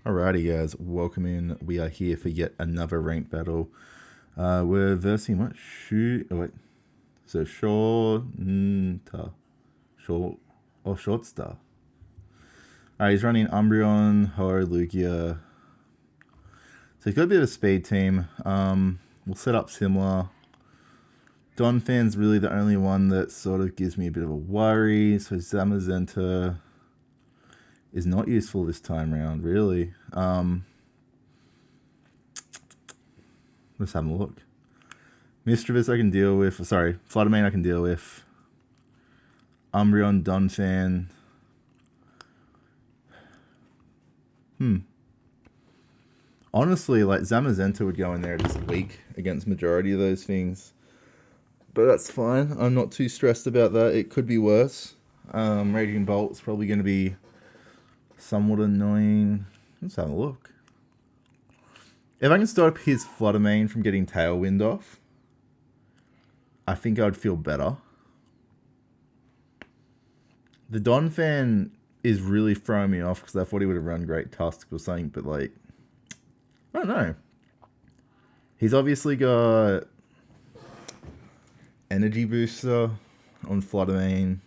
Alrighty guys, welcome in. We are here for yet another ranked battle. We're versing what? So Short Star. Alright, he's running Umbreon, Ho, Lugia. So he's got a bit of a speed team. We'll set up similar. Donphan's really the only one that sort of gives me a bit of a worry. So Zamazenta is not useful this time around, really. Let's have a look. Mischievous I can deal with. Sorry, Fluttermane I can deal with. Umbreon, Donphan. Honestly, like Zamazenta would go in there just weak against majority of those things. But that's fine. I'm not too stressed about that. It could be worse. Raging Bolt's probably going to be somewhat annoying. Let's have a look. If I can stop his Fluttermane from getting Tailwind off, I think I'd feel better. The Donphan is really throwing me off because I thought he would have run Great Tusk or something, but like, I don't know. He's obviously got Energy Booster on Fluttermane.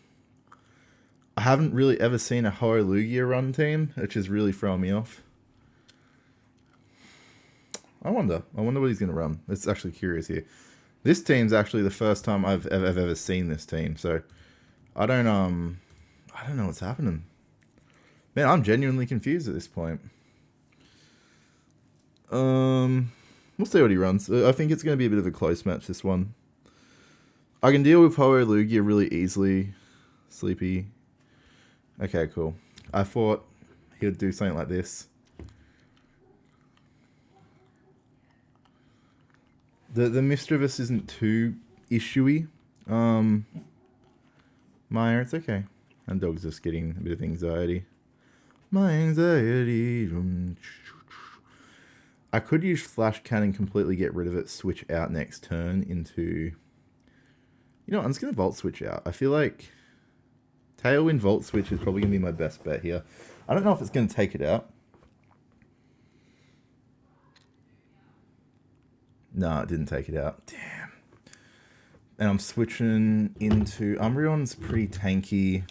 I haven't really ever seen a Ho Lugia run team, which is really throwing me off. I wonder what he's going to run. It's actually curious here. This team's actually the first time I've ever seen this team, so I don't know what's happening. Man, I'm genuinely confused at this point. We'll see what he runs. I think it's going to be a bit of a close match, this one. I can deal with Ho Lugia really easily. Sleepy. Okay, cool. I thought he would do something like this. The Mischievous isn't too issue-y. Maya, it's okay. And dog's just getting a bit of anxiety. My anxiety. I could use Flash Cannon, completely get rid of it, switch out next turn into... You know what, I'm just going to Volt Switch out. I feel like Tailwind Volt Switch is probably going to be my best bet here. I don't know if it's going to take it out. No, it didn't take it out. Damn. And I'm switching into... Umbreon's pretty tanky.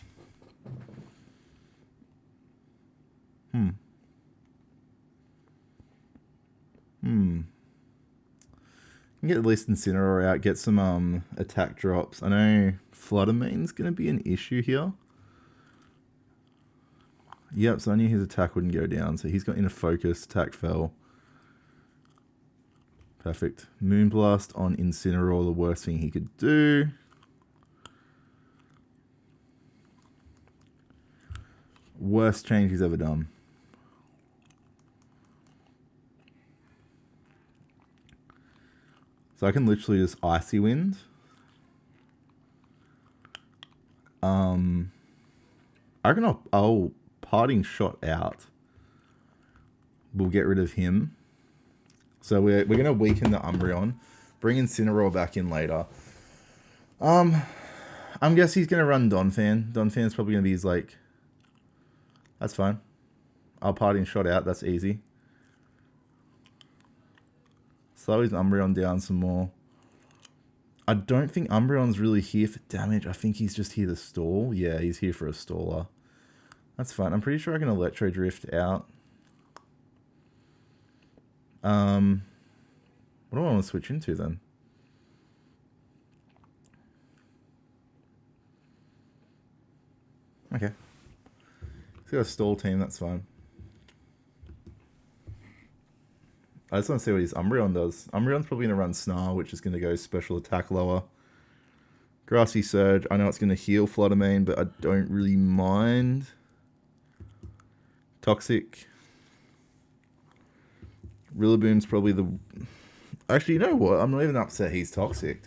Get at least Incineroar out, get some attack drops. I know Fluttermane's going to be an issue here. Yep, so I knew his attack wouldn't go down, so he's got Inner Focus, attack fell. Perfect. Moonblast on Incineroar, the worst thing he could do. Worst change he's ever done. So I can literally just Icy Wind. I reckon I'll Parting Shot out. We'll get rid of him. So we're going to weaken the Umbreon. Bring Incineroar back in later. I'm guessing he's going to run Donphan. Donphan's probably going to be his, like... That's fine. I'll Parting Shot out. That's easy. Slow his Umbreon down some more. I don't think Umbreon's really here for damage. I think he's just here to stall. Yeah, he's here for a staller. That's fine. I'm pretty sure I can Electro Drift out. What do I want to switch into then? Okay. He's got a stall team, that's fine. I just want to see what his Umbreon does. Umbreon's probably going to run Snarl, which is going to go special attack lower. Grassy Surge. I know it's going to heal Fluttermane, but I don't really mind. Toxic. Rillaboom's probably the... Actually, you know what? I'm not even upset he's Toxic.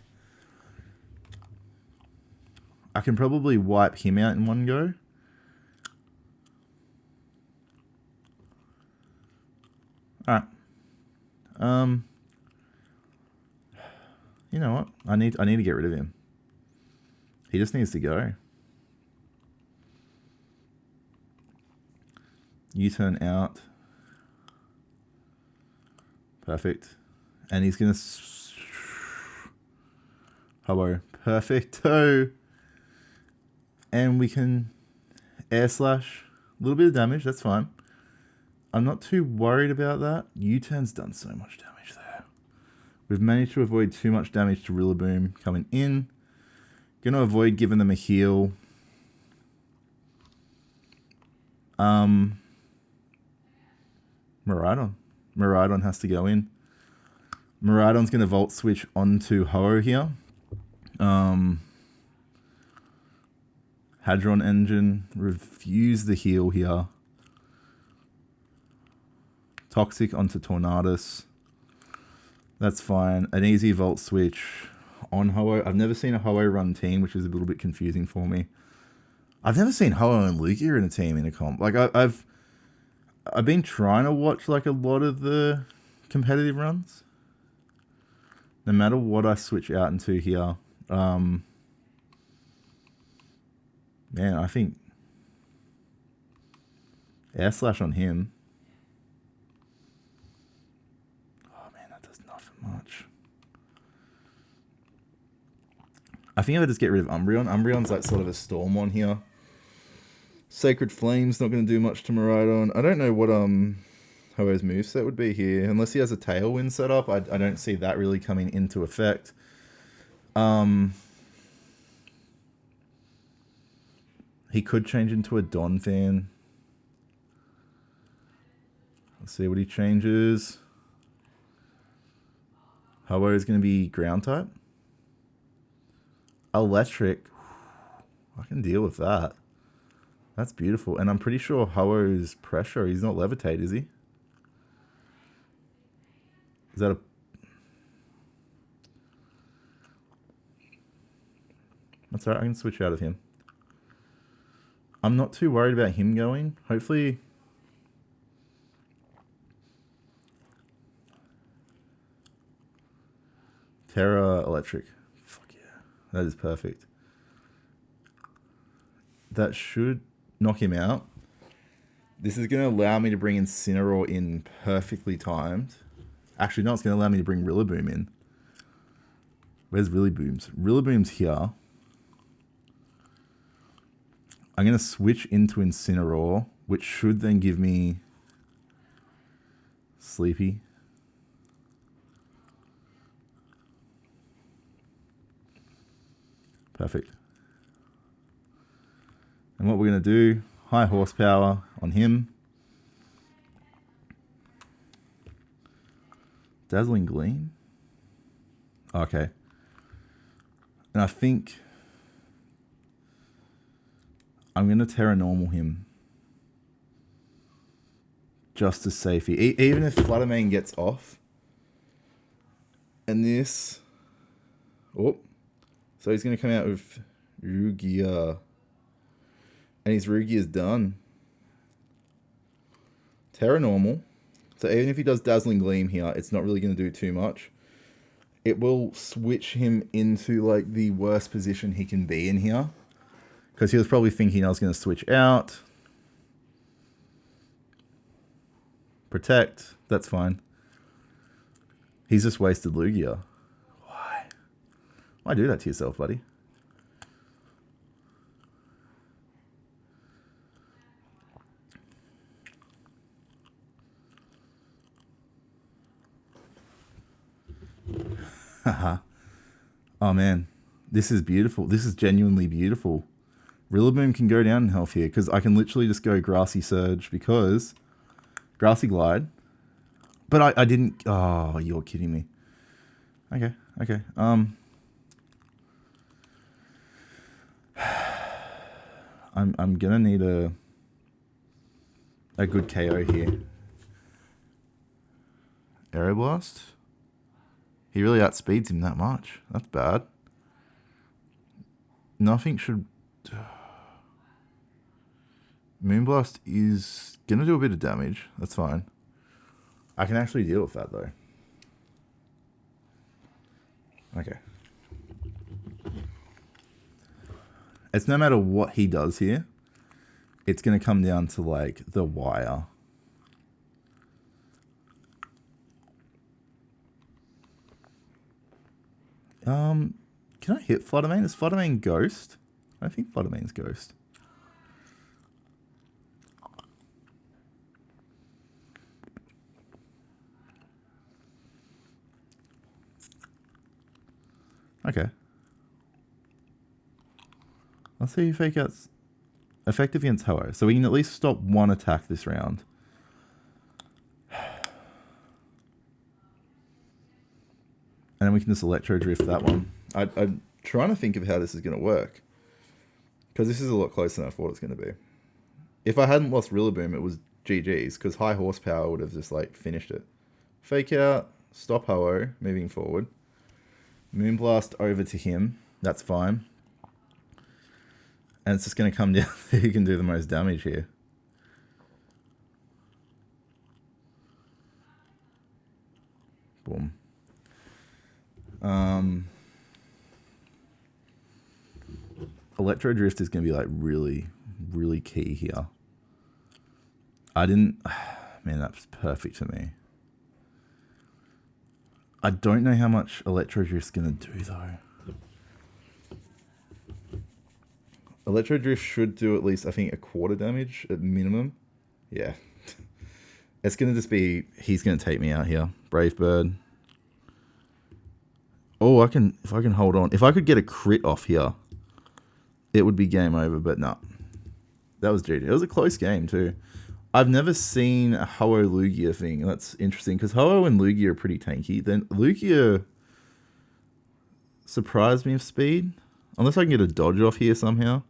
I can probably wipe him out in one go. Alright. You know what? I need to get rid of him. He just needs to go. U-turn out. Perfect. And he's going to... Hello. Perfecto. And we can air slash. A little bit of damage. That's fine. I'm not too worried about that. U-turn's done so much damage there. We've managed to avoid too much damage to Rillaboom coming in. Going to avoid giving them a heal. Miraidon. Miraidon has to go in. Miraidon's going to Volt Switch onto Ho-Oh here. Hadron Engine. Refuse the heal here. Toxic onto Tornadus. That's fine. An easy Volt Switch on Ho-Oh. I've never seen a Ho-Oh run team, which is a little bit confusing for me. I've never seen Ho-Oh and Lugia in a team in a comp. Like I've been trying to watch like a lot of the competitive runs. No matter what I switch out into here, man, I think Air Slash on him. Oh man, that does nothing much. I think if I just get rid of Umbreon. Umbreon's like sort of a storm one here. Sacred Flame's not going to do much to Miraidon. I don't know what Ho-Oh's moveset would be here. Unless he has a Tailwind set up, I don't see that really coming into effect. He could change into a Donphan. Let's see what he changes. Ho-Oh is going to be ground type. Electric. I can deal with that. That's beautiful. And I'm pretty sure Ho-Oh's pressure. He's not levitate, is he? Is that a... That's alright. I can switch out of him. I'm not too worried about him going. Hopefully... Terra Electric. Fuck yeah. That is perfect. That should knock him out. This is going to allow me to bring Incineroar in perfectly timed. Actually, no, it's going to allow me to bring Rillaboom in. Where's Rillaboom's? Rillaboom's here. I'm going to switch into Incineroar, which should then give me Sleepy. Perfect. And what we're going to do, high horsepower on him. Dazzling Gleam. Okay. And I think I'm going to Terra Normal him. Just to safety. Even if Fluttermane gets off. And this... Oh. So he's going to come out with Rugia. And his Rugia is done. Terra Normal. So even if he does Dazzling Gleam here, it's not really going to do too much. It will switch him into like the worst position he can be in here. Because he was probably thinking I was going to switch out. Protect. That's fine. He's just wasted Lugia. Why? Why do that to yourself, buddy? Haha. Oh man, this is beautiful. This is genuinely beautiful. Rillaboom can go down in health here because I can literally just go Grassy Surge because Grassy Glide. But I didn't. Oh, you're kidding me. Okay, okay. I'm gonna need a good KO here. Aeroblast. He really outspeeds him that much. That's bad. Nothing should... Moonblast is going to do a bit of damage. That's fine. I can actually deal with that, though. Okay. It's no matter what he does here. It's going to come down to, like, the wire. Can I hit Fluttermane? Is Fluttermane Ghost? I think Fluttermane's Ghost. Okay. Let's see if Fake Out's effective against Ho-Oh. So we can at least stop one attack this round. And then we can just Electro Drift that one. I'm trying to think of how this is going to work. Because this is a lot closer than I thought it was going to be. If I hadn't lost Rillaboom, it was GG's. Because high horsepower would have just like finished it. Fake Out, stop Ho-Oh, moving forward. Moonblast over to him. That's fine. And it's just going to come down to who can do the most damage here. Boom. Electro Drift is going to be like really, really key here. Man, that's perfect for me. I don't know how much Electro Drift's going to do though. Electro Drift should do at least, I think, a quarter damage at minimum. Yeah. It's going to just be, he's going to take me out here. Brave Bird. Oh, if I can hold on. If I could get a crit off here, it would be game over, but no. That was GG. It was a close game too. I've never seen a Ho-Oh Lugia thing. That's interesting because Ho-Oh and Lugia are pretty tanky. Then Lugia surprised me with speed. Unless I can get a dodge off here somehow.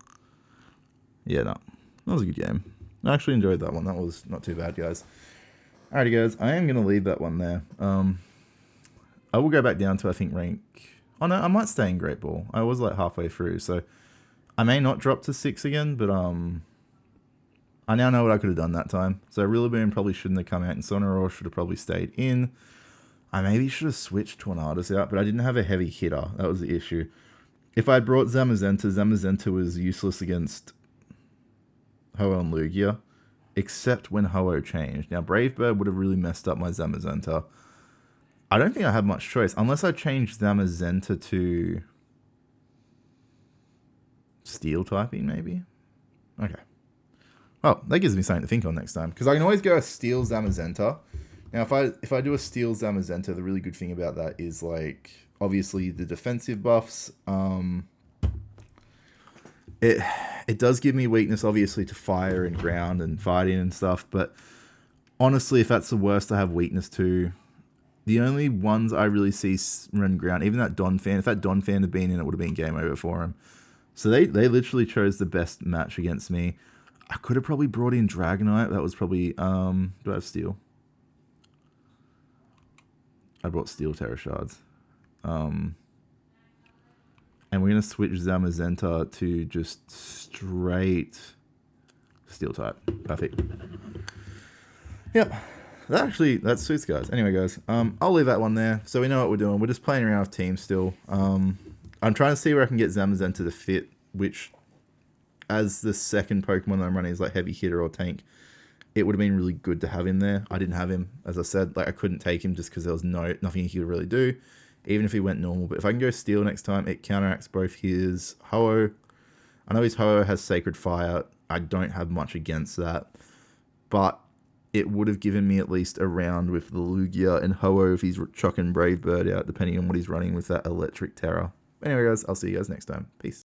Yeah, no. That was a good game. I actually enjoyed that one. That was not too bad, guys. Alrighty, guys. I am going to leave that one there. I will go back down to, I think, rank... Oh, no. I might stay in Great Ball. I was, like, halfway through, so... I may not drop to 6 again, but, I now know what I could have done that time. So, Rillaboom probably shouldn't have come out, and Sonoroar should have probably stayed in. I maybe should have switched Tornadus out, but I didn't have a heavy hitter. That was the issue. If I had brought Zamazenta, Zamazenta was useless against Ho-Oh and Lugia, except when Ho-Oh changed. Now, Brave Bird would have really messed up my Zamazenta. I don't think I have much choice, unless I change Zamazenta to Steel typing, maybe? Okay. Well, that gives me something to think on next time, because I can always go a Steel Zamazenta. Now, if I do a Steel Zamazenta, the really good thing about that is, like, obviously the defensive buffs. It does give me weakness, obviously, to fire and ground and fighting and stuff. But honestly, if that's the worst I have weakness to, the only ones I really see run ground, even that Donphan, if that Donphan had been in, it would have been game over for him. So they literally chose the best match against me. I could have probably brought in Dragonite. That was probably... do I have Steel? I brought Steel Terra Shards. And we're going to switch Zamazenta to just straight Steel type. Perfect. Yep. That suits, guys. Anyway, guys, I'll leave that one there. So we know what we're doing. We're just playing around with teams still. I'm trying to see where I can get Zamazenta to fit, which, as the second Pokemon I'm running is like heavy hitter or tank, it would have been really good to have him there. I didn't have him, as I said. Like, I couldn't take him just because there was nothing he could really do, even if he went normal. But if I can go Steel next time, it counteracts both his Ho-Oh. I know his Ho-Oh has Sacred Fire. I don't have much against that, but it would have given me at least a round with the Lugia and Ho-Oh if he's chucking Brave Bird out, depending on what he's running with that Electric Terror. Anyway, guys, I'll see you guys next time. Peace.